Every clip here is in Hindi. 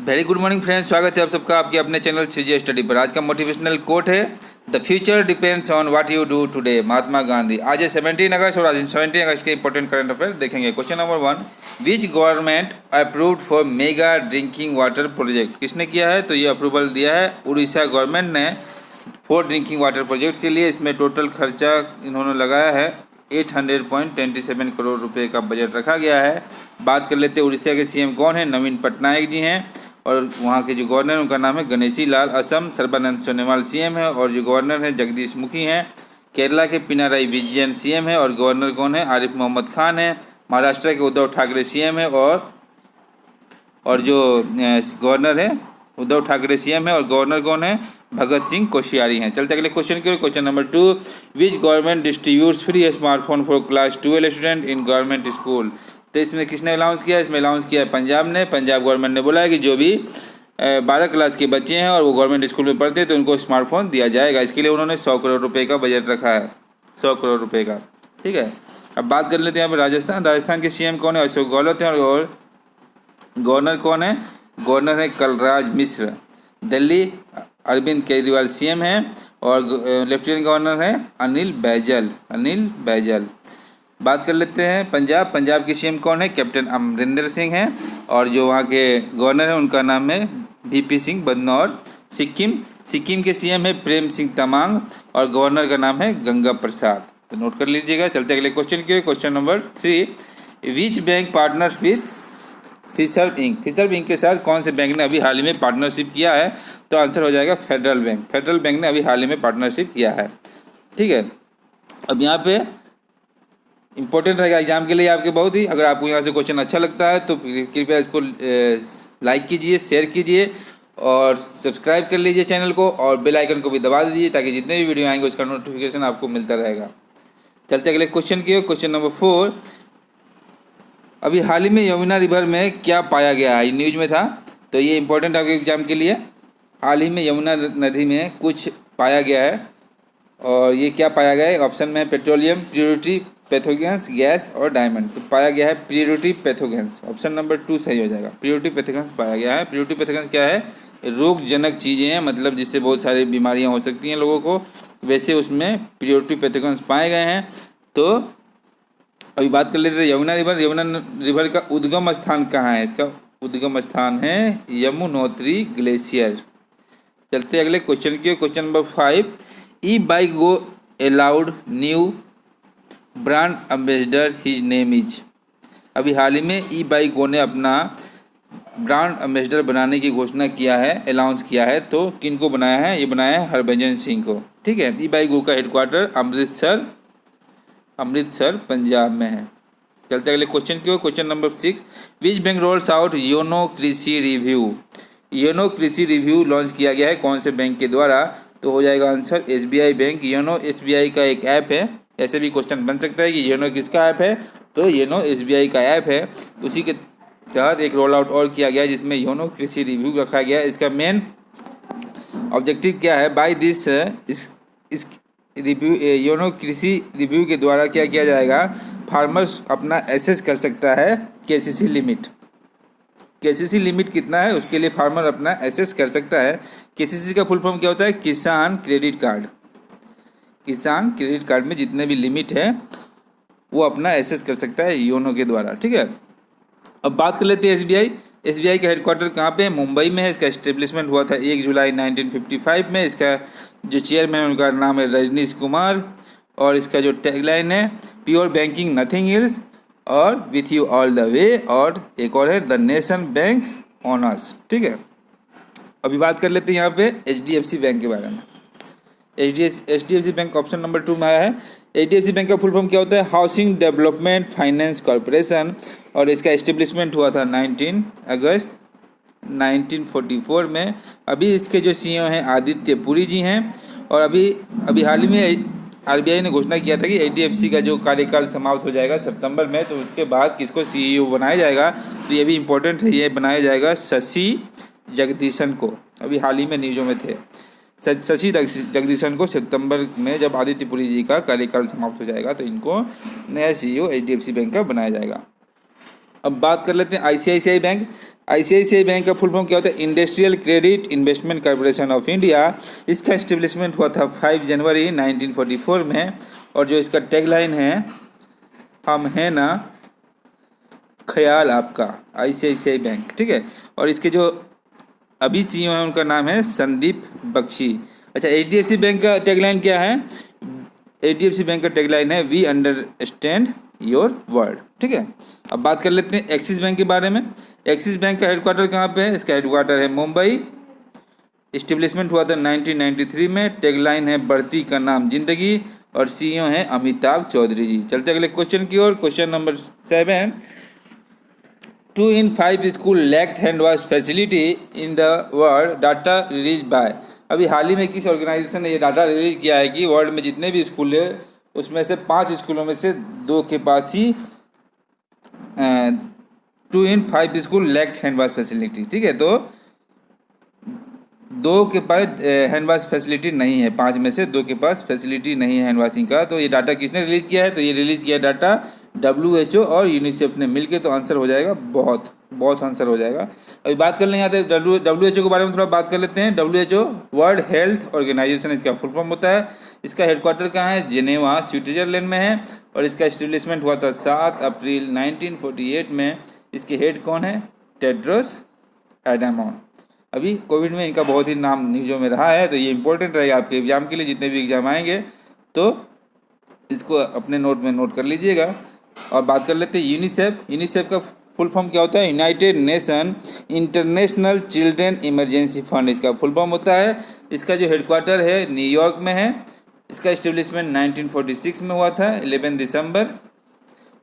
वेरी गुड मॉर्निंग फ्रेंड्स, स्वागत है आप सबका आपके अपने चैनल सीजे स्टडी पर। आज का मोटिवेशनल कोट है, the future depends on what you do today, Mahatma Gandhi. आज है 17 अगस्त और आज 17 अगस्त के इंपॉर्टेंट करंट अफेयर देखेंगे। Question number 1, which government approved for mega drinking water project? किसने किया है? तो ये अप्रूवल दिया है उड़ीसा गवर्नमेंट ने फॉर ड्रिंकिंग वाटर प्रोजेक्ट के लिए। इसमें टोटल खर्चा इन्होंने लगाया है 800.27 करोड़ रुपए का बजट रखा गया है। बात कर लेते हैं उड़ीसा के सीएम कौन है? नवीन पटनायक जी हैं। और वहाँ के जो गवर्नर उनका नाम है गणेशी लाल। असम सर्बानंद सोनोवाल सीएम है और जो गवर्नर है जगदीश मुखी हैं। केरला के पिनाराई विजयन सीएम है और गवर्नर कौन है? आरिफ मोहम्मद खान है। महाराष्ट्र के उद्धव ठाकरे सीएम है और जो गवर्नर है उद्धव ठाकरे सीएम है और गवर्नर कौन है? भगत सिंह कोश्यारी हैं। चलते अगले क्वेश्चन की ओर। Question number 2, which government distributes free smartphone for class 12 student in government school? तो इसमें किसने अनाउंस किया? इसमें अनाउंस किया है पंजाब ने। पंजाब गवर्नमेंट ने बोला है कि जो भी 12 क्लास के बच्चे हैं और वो गवर्नमेंट स्कूल में पढ़ते हैं तो उनको स्मार्टफोन दिया जाएगा। इसके लिए उन्होंने 100 करोड़ रुपए का बजट रखा है, 100 करोड़ रुपए का। ठीक है, अब बात कर लेते हैं यहाँ पर राजस्थान। राजस्थान के सीएम कौन है? अशोक गहलोत हैं और गवर्नर कौन है? गवर्नर है कलराज मिश्र। दिल्ली अरविंद केजरीवाल सीएम हैं और लेफ्टिनेंट गवर्नर है अनिल बैजल। बात कर लेते हैं पंजाब के सीएम कौन है? कैप्टन अमरिंदर सिंह हैं और जो वहाँ के गवर्नर हैं उनका नाम है वीपी सिंह बदनौर। सिक्किम के सीएम है प्रेम सिंह तमांग और गवर्नर का नाम है गंगा प्रसाद। तो नोट कर लीजिएगा। चलते अगले क्वेश्चन की। Question number 3, which bank partners with Fisher Inc के साथ कौन से बैंक ने अभी हाल ही में पार्टनरशिप किया है? तो आंसर हो जाएगा फेडरल बैंक ने अभी हाल ही में पार्टनरशिप किया है। ठीक है, अब यहाँ पे इंपॉर्टेंट रहेगा एग्जाम के लिए आपके बहुत ही। अगर आपको यहाँ से क्वेश्चन अच्छा लगता है तो कृपया इसको लाइक कीजिए, शेयर कीजिए और सब्सक्राइब कर लीजिए चैनल को और बेल आइकन को भी दबा दीजिए ताकि जितने भी वीडियो आएंगे उसका नोटिफिकेशन आपको मिलता रहेगा। चलते अगले क्वेश्चन की। क्वेश्चन नंबर 4, अभी हाल ही में यमुना रिवर में क्या पाया गया है? न्यूज में था, तो ये इंपॉर्टेंट है आपके एग्जाम के लिए। हाल ही में यमुना नदी में कुछ पाया गया है और ये क्या पाया गया है? ऑप्शन में है पेट्रोलियम, प्योरिटी पैथोजेंस, गैस और डायमंड। तो पाया गया है प्योरिटी पैथोजेंस। ऑप्शन नंबर 2 सही हो जाएगा। प्योरिटी पैथोजेंस पाया गया है। प्योरिटी पैथोजेंस क्या है? रोगजनक चीज़ें हैं, मतलब जिससे बहुत सारी बीमारियां हो सकती हैं लोगों को, वैसे उसमें प्योरिटी पैथोजेंस पाए गए हैं। तो अभी बात कर लेते हैं यमुना रिवर का उद्गम स्थान कहाँ है? इसका उद्गम स्थान है यमुनोत्री ग्लेशियर। चलते अगले क्वेश्चन की। Question number 5, E bike go allowed new brand ambassador, his name is. अभी हाल ही में ई बाइक गो ने अपना ब्रांड एम्बेसडर बनाने की घोषणा किया है, अनाउंस किया है। तो किन को बनाया है? ये बनाया है हरभजन सिंह को। ठीक है, ई बाइक गो का हेडक्वार्टर अमृतसर पंजाब में है। चलते अगले क्वेश्चन की ओर। Question number 6, which bank rolls out YONO Krishi review? YONO Krishi review launch किया गया है कौन से बैंक के द्वारा? तो हो जाएगा answer SBI bank. YONO SBI का एक ऐप है। ऐसे भी क्वेश्चन बन सकता है कि योनो किसका ऐप है? तो योनो एसबीआई का ऐप है। उसी के तहत एक रोल आउट और किया गया है जिसमें योनो कृषि रिव्यू रखा गया है। इसका मेन ऑब्जेक्टिव क्या है? बाय दिस इस रिव्यू, योनो कृषि रिव्यू के द्वारा क्या किया जाएगा? फार्मर्स अपना एसेस कर सकता है केसीसी लिमिट कितना है उसके लिए फार्मर अपना एसेस कर सकता है। केसीसी का फुल फॉर्म क्या होता है? किसान क्रेडिट कार्ड में जितने भी लिमिट है वो अपना एसेस कर सकता है योनो के द्वारा। ठीक है, अब बात कर लेते हैं एसबीआई का हेडक्वार्टर कहाँ पे है? मुंबई में है। इसका एस्टेब्लिशमेंट हुआ था 1 जुलाई 1955 में। इसका जो चेयरमैन उनका नाम है रजनीश कुमार और इसका जो टैगलाइन है प्योर बैंकिंग नथिंग एल्स और with you all the way, और एक और है द नेशन बैंक्स ऑनर्स। ठीक है, अभी बात कर लेते हैं यहाँ पे एचडीएफसी बैंक के बारे में। एचडीएफसी बैंक ऑप्शन नंबर 2 में आया है। एचडीएफसी बैंक का फुल फॉर्म क्या होता है? हाउसिंग डेवलपमेंट फाइनेंस कॉरपोरेशन और इसका एस्टेब्लिशमेंट हुआ था 19 अगस्त 1944 में। अभी इसके जो सीईओ हैं आदित्य पुरी जी हैं और अभी हाल ही में आरबीआई ने घोषणा किया था कि एचडीएफसी का जो कार्यकाल समाप्त हो जाएगा सितंबर में, तो उसके बाद किसको सीईओ बनाया जाएगा? तो ये भी इम्पोर्टेंट है, ये बनाया जाएगा शशि जगदीशन को। अभी हाल ही में न्यूज़ों में थे शशि जगदीशन को। सितंबर में जब आदित्य पुरी जी का कार्यकाल समाप्त हो जाएगा तो इनको नया सीईओ एचडीएफसी बैंक का बनाया जाएगा। अब बात कर लेते हैं आईसीआईसीआई बैंक। आईसीआईसीआई बैंक का फुल फॉर्म क्या होता है? Industrial credit investment corporation of India. इसका एस्टेब्लिशमेंट हुआ था 5 जनवरी 1944 में। और जो इसका टैगलाइन है, हम हैं ना ख्याल आपका, आईसीआईसीआई बैंक, ठीक है। और इसके जो अभी सीईओ हैं उनका नाम है संदीप बख्शी। अच्छा, एचडीएफसी बैंक का टैगलाइन क्या है? एचडीएफसी बैंक का टैगलाइन है वी अंडरस्टैंड योर वर्ड, ठीक है। अब बात कर लेते हैं एक्सिस बैंक के बारे में। एक्सिस बैंक का हेडक्वार्टर कहाँ पे है? इसका हेडक्वार्टर है मुंबई। इस्टेब्लिशमेंट हुआ था 1993 में। टैगलाइन है बढ़ती का नाम जिंदगी। और सीईओ हैं अमिताभ चौधरी जी। चलते अगले क्वेश्चन की ओर। Question number 7, 2 in 5 school lacked hand wash facility in the world, data release by. अभी हाल ही में किस ऑर्गेनाइजेशन ने ये डाटा रिलीज किया है कि वर्ल्ड में जितने भी स्कूल है उसमें से 5 स्कूलों में से 2 के पास ही 2 in 5 school lacked hand wash facility, ठीक है। तो 2 के पास हैंड वॉश फैसिलिटी नहीं है, 5 में से 2 के पास फैसिलिटी नहीं है हैंड वॉशिंग का। तो ये डाटा किसने रिलीज किया है? तो ये रिलीज किया डाटा WHO और यूनिसेफ ने मिलके। तो आंसर हो जाएगा बहुत आंसर हो जाएगा। अभी बात कर लें यहाँ पे WHO के बारे में थोड़ा बात कर लेते हैं। WHO वर्ल्ड हेल्थ ऑर्गेनाइजेशन इसका फुल फॉर्म होता है। इसका हेडक्वार्टर कहाँ है? जेनेवा, स्विट्जरलैंड में है। और इसका एस्टेब्लिशमेंट हुआ था 7 अप्रैल 1948 में। इसके हेड कौन है? टेड्रोस एडानॉम। अभी कोविड में इनका बहुत ही नाम न्यूज़ों में रहा है, तो ये इंपॉर्टेंट रहेगा आपके एग्जाम के लिए। जितने भी एग्जाम आएंगे तो इसको अपने नोट में नोट कर लीजिएगा। और बात कर लेते हैं यूनिसेफ। यूनिसेफ का फुल फॉर्म क्या होता है? United nation international children emergency fund इसका फुल फॉर्म होता है। इसका जो हेडक्वार्टर है न्यूयॉर्क में है। इसका एस्टेब्लिशमेंट 1946 में हुआ था 11 दिसंबर।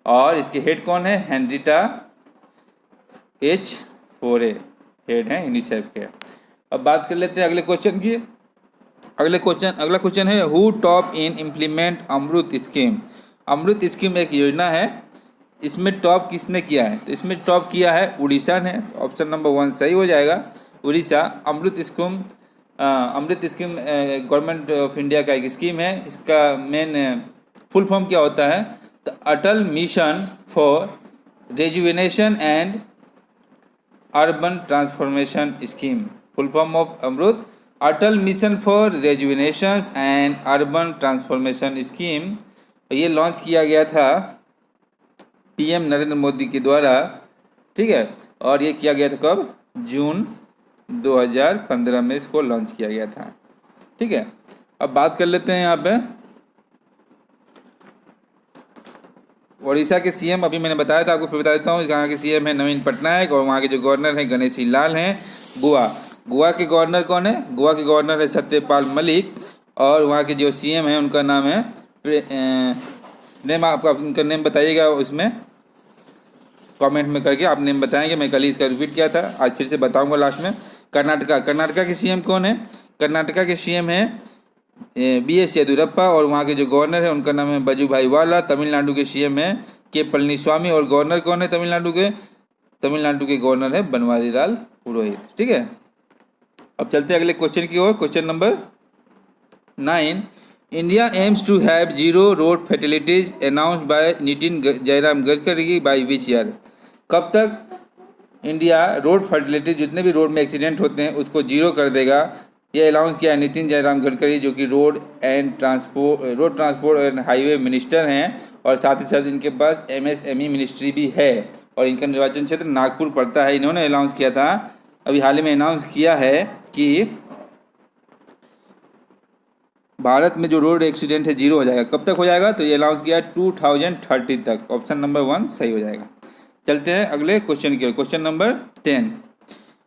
और इसके हेड कौन है? Henrietta H. फोरे हेड हैं यूनिसेफ के। अब बात कर लेते हैं अगले क्वेश्चन की। अगला क्वेश्चन है who top in implement AMRUT scheme. AMRUT scheme एक योजना है, इसमें टॉप किसने किया है? तो इसमें टॉप किया है उड़ीसा ने। तो ऑप्शन नंबर 1 सही हो जाएगा, उड़ीसा। अमृत स्कीम गवर्नमेंट ऑफ इंडिया का एक स्कीम है। इसका मेन फुल फॉर्म क्या होता है? तो Atal mission for rejuvenation and urban transformation scheme. Full form of AMRUT, Atal mission for rejuvenation and urban transformation scheme. ये लॉन्च किया गया था पीएम नरेंद्र मोदी के द्वारा, ठीक है। और ये किया गया था कब? जून 2015 में इसको लॉन्च किया गया था, ठीक है। अब बात कर लेते हैं यहाँ पे उड़ीसा के सीएम। अभी मैंने बताया था आपको, फिर बता देता हूँ। यहाँ के सीएम है नवीन पटनायक और वहाँ के जो गवर्नर हैं गणेशी लाल हैं। गोवा के गवर्नर कौन है? गोवा के गवर्नर है सत्यपाल मलिक। और वहाँ के जो सीएम हैं उनका नाम है नेम, आपका उनका नेम बताइएगा उसमें कमेंट में करके आप नेम बताएंगे। मैं कल ही इसका रिपीट किया था, आज फिर से बताऊंगा लास्ट में। कर्नाटका के सीएम कौन है? कर्नाटका के सीएम है BS येदियुरप्पा। और वहाँ के जो गवर्नर है उनका नाम है वजुभाई वाला। तमिलनाडु के सीएम है के पलनीस्वामी। और गवर्नर कौन है तमिलनाडु के गवर्नर है बनवारीलाल पुरोहित, ठीक है। अब चलते हैं अगले क्वेश्चन की ओर। Question number 9, India aims to have zero road fatalities announced by Nitin Jairam Gadkari by which year. कब तक इंडिया रोड फर्टिलिटी, जितने भी रोड में एक्सीडेंट होते हैं उसको जीरो कर देगा? ये अनाउंस किया है नितिन जयराम गडकरी, जो कि road transport and highway minister हैं। और साथ ही साथ इनके पास MSME मिनिस्ट्री भी है। और इनका निर्वाचन क्षेत्र नागपुर पड़ता है। इन्होंने अनाउंस किया था, अभी हाल ही में अनाउंस किया है कि भारत में जो रोड एक्सीडेंट है जीरो हो जाएगा। कब तक हो जाएगा? तो ये अनाउंस किया है 2030 तक। ऑप्शन नंबर 1 सही हो जाएगा। चलते हैं अगले क्वेश्चन की ओर। क्वेश्चन नंबर 10,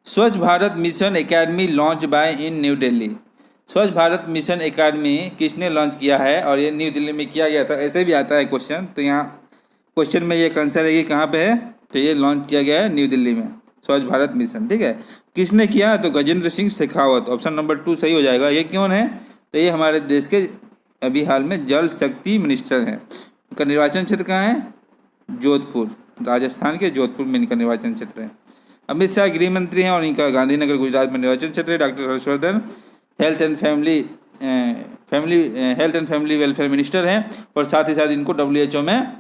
स्वच्छ Bharat mission academy launch by in new Delhi. स्वच्छ भारत मिशन एकेडमी किसने लॉन्च किया है? और ये न्यू दिल्ली में किया गया था। ऐसे भी आता है क्वेश्चन, तो यहाँ क्वेश्चन में ये आंसर है कि कहाँ पे है? तो ये लॉन्च किया गया है न्यू दिल्ली में, स्वच्छ भारत मिशन, ठीक है। किसने किया? तो गजेंद्र सिंह शेखावत। ऑप्शन नंबर 2 सही हो जाएगा। ये कौन है? तो ये हमारे देश के अभी हाल में जल शक्ति मिनिस्टर हैं। इनका निर्वाचन क्षेत्र कहाँ है? जोधपुर, राजस्थान के जोधपुर में इनका निर्वाचन क्षेत्र है। अमित शाह गृह मंत्री हैं और इनका गांधीनगर गुजरात में निर्वाचन क्षेत्र है। Doctor Harshvardhan health and family welfare minister हैं। और साथ ही साथ इनको WHO में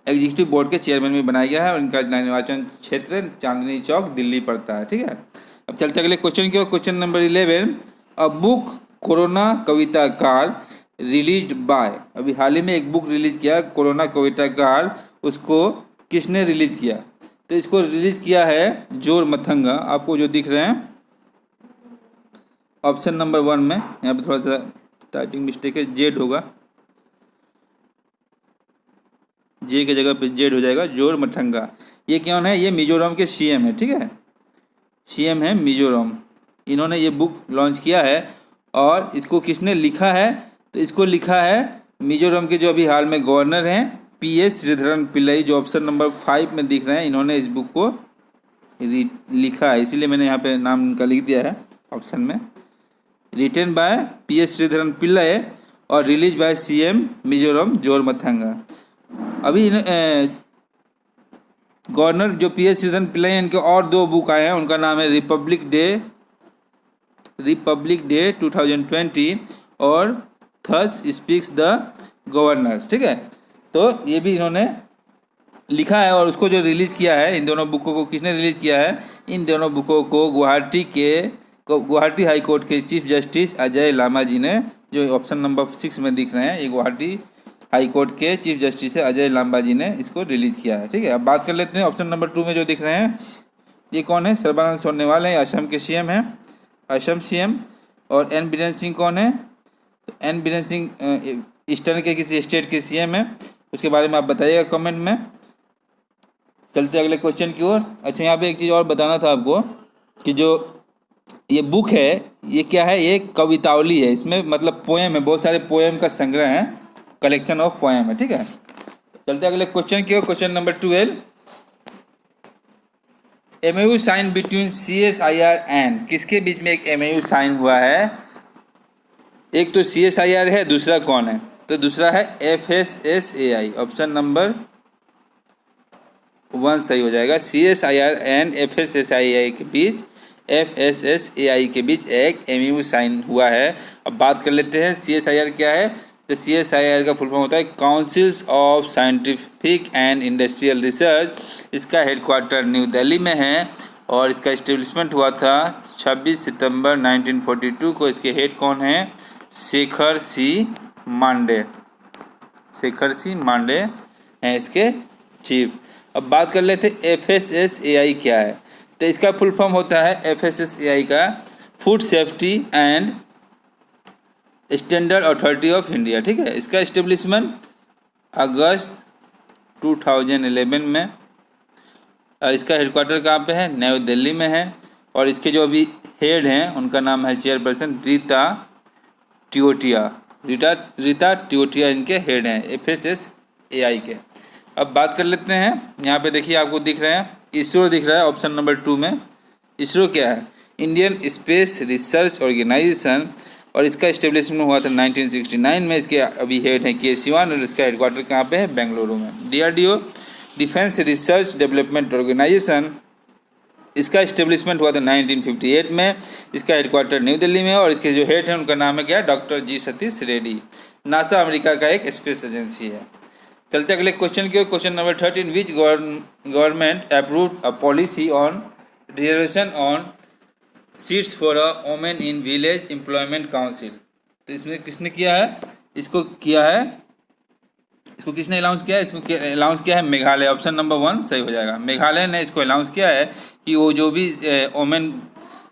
एग्जीक्यूटिव बोर्ड के चेयरमैन भी बनाया गया है और इनका निर्वाचन क्षेत्र चांदनी चौक दिल्ली पड़ता है। ठीक है, अब चलते अगले क्वेश्चन की ओर। Question number 11, a book corona Kavita Kaal release by. अभी हाल ही में एक बुक रिलीज किया कोरोना कविता काल, उसको किसने रिलीज किया? तो इसको रिलीज किया है जोर मथंगा। आपको जो दिख रहे हैं ऑप्शन नंबर 1 में, यहाँ पे थोड़ा सा टाइपिंग मिस्टेक है, जेड होगा, जे की जगह पे जेड हो जाएगा, जोर मथंगा। ये कौन है? ये मिजोरम के सीएम है। ठीक है, सीएम है मिजोरम, इन्होंने ये बुक लॉन्च किया है। और इसको किसने लिखा है? तो इसको लिखा है मिजोरम के जो अभी हाल में गवर्नर हैं पीएस श्रीधरन पिल्लई, जो ऑप्शन नंबर 5 में दिख रहे हैं। इन्होंने इस बुक को लिखा है, इसीलिए मैंने यहाँ पे नाम इनका लिख दिया है ऑप्शन में। Written by PS Sreedharan Pillai और रिलीज बाय सीएम मिजोरम जोर मथंगा। अभी गवर्नर जो पीएस श्रीधरन पिल्लई हैं, इनके और 2 बुक आए हैं, उनका नाम है रिपब्लिक डे 2020 और थस स्पीक्स द गवर्नर। ठीक है, तो ये भी इन्होंने लिखा है और उसको जो रिलीज़ किया है, इन दोनों बुकों को किसने रिलीज़ किया है? इन दोनों बुकों को गुवाहाटी हाई कोर्ट के चीफ जस्टिस अजय लामा जी ने, जो ऑप्शन नंबर 6 में दिख रहे हैं, ये गुवाहाटी हाई कोर्ट के चीफ जस्टिस है अजय लामा जी ने इसको रिलीज़ किया है। ठीक है, अब बात कर लेते हैं ऑप्शन नंबर 2 में जो दिख रहे हैं, ये कौन है? सर्बानंद सोनोवाल है, असम के सीएम हैं, असम सीएम। और एन बीरेन सिंह कौन है? तो एन बीरेन सिंह ईस्टर्न के किसी स्टेट के सीएम है, उसके बारे में आप बताइएगा कमेंट में। चलते अगले क्वेश्चन की ओर। अच्छा, यहाँ पे एक चीज़ और बताना था आपको कि जो ये बुक है ये क्या है? ये कवितावली है, इसमें मतलब पोएम है, बहुत सारे पोएम का संग्रह है, कलेक्शन ऑफ पोएम है। ठीक है, चलते अगले क्वेश्चन की ओर। Question number 12, MoU sign between CSIR and, किसके बीच में एक एमओयू साइन हुआ है? एक तो CSIR है, दूसरा कौन है? तो दूसरा है FSSAI, ऑप्शन नंबर 1 सही हो जाएगा। CSIR एंड FSSAI के बीच एक एमओयू साइन हुआ है। अब बात कर लेते हैं CSIR क्या है। तो CSIR का फुल फॉर्म होता है councils of scientific and industrial research. इसका हेडक्वार्टर न्यू दिल्ली में है और इसका इस्टेब्लिशमेंट हुआ था 26 सितंबर 1942 को। इसके हेड कौन है? शेखर सी मांडे हैं इसके चीफ। अब बात कर लेते हैं FSSAI क्या है। तो इसका फुल फॉर्म होता है FSSAI का food safety and standard authority of India. ठीक है, इसका इस्टेब्लिशमेंट अगस्त 2011 में, और इसका हेडक्वार्टर कहाँ पे है? नई दिल्ली में है। और इसके जो अभी हेड हैं उनका नाम है चेयरपर्सन रीता टियोटिया इनके हेड हैं FSSAI के। अब बात कर लेते हैं, यहाँ पे देखिए आपको दिख रहे हैं इसरो दिख रहा है ऑप्शन नंबर 2 में। इसरो क्या है? इंडियन स्पेस रिसर्च ऑर्गेनाइजेशन, और इसका इस्टेब्लिशमेंट हुआ था 1969 में। इसके अभी हेड हैं के सिवान और इसका हेडक्वार्टर कहाँ पे है? बेंगलुरु में। DRDO defence research development organisation, इसका इस्टेब्लिशमेंट हुआ था 1958 में। इसका हेडक्वार्टर न्यू दिल्ली में और इसके जो हेड हैं उनका नाम है क्या? Doctor G Satheesh Reddy. NASA America का एक स्पेस एजेंसी है। चलते अगले क्वेश्चन की ओर। Question number 13, which government approved a policy on reservation on seats for a women in village employment council. तो इसमें किसने किया है? इसको किसने अनाउंस किया है? इसको अनाउंस किया है मेघालय, ऑप्शन नंबर 1 सही हो जाएगा। मेघालय ने इसको अनाउंस किया है कि वो जो भी वोमेन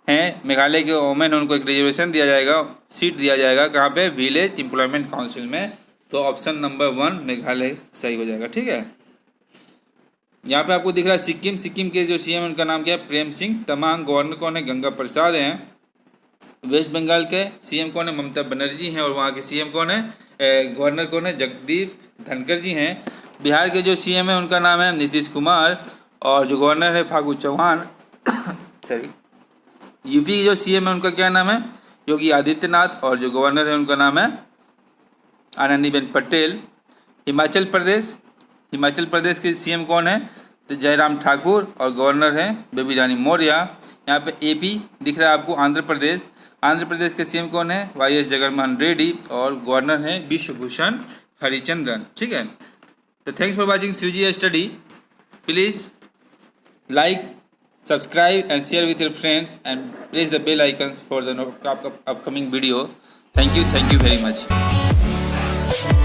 हैं, मेघालय के वोमेन, उनको एक रिजर्वेशन दिया जाएगा, सीट दिया जाएगा, कहाँ पे? विलेज एम्प्लॉयमेंट काउंसिल में। तो ऑप्शन नंबर 1 मेघालय सही हो जाएगा। ठीक है, यहाँ पे आपको दिख रहा है सिक्किम के जो सीएम उनका नाम क्या है? प्रेम सिंह तमांग। गवर्नर कौन है? गंगा प्रसाद हैं। वेस्ट बंगाल के सीएम कौन है? ममता बनर्जी हैं। और वहाँ के सीएम कौन है? गवर्नर कौन है? जगदीप धनखड़ जी हैं। बिहार के जो सीएम है उनका नाम है नीतीश कुमार और जो गवर्नर है फागू चौहान। सॉरी, यूपी की जो सीएम है उनका क्या नाम है? योगी आदित्यनाथ। और जो गवर्नर है उनका नाम है आनंदीबेन पटेल। हिमाचल प्रदेश के सीएम कौन है? तो जयराम ठाकुर और गवर्नर है बेबी रानी मौर्य। यहाँ पे AP दिख रहा है आपको, आंध्र प्रदेश के सीएम कौन है? YS जगनमोहन रेड्डी और गवर्नर है विश्वभूषण हरिचंद्रन। ठीक है, तो thanks for watching CG study. Please like, subscribe and share with your friends and press the bell icons for the upcoming video. Thank you very much.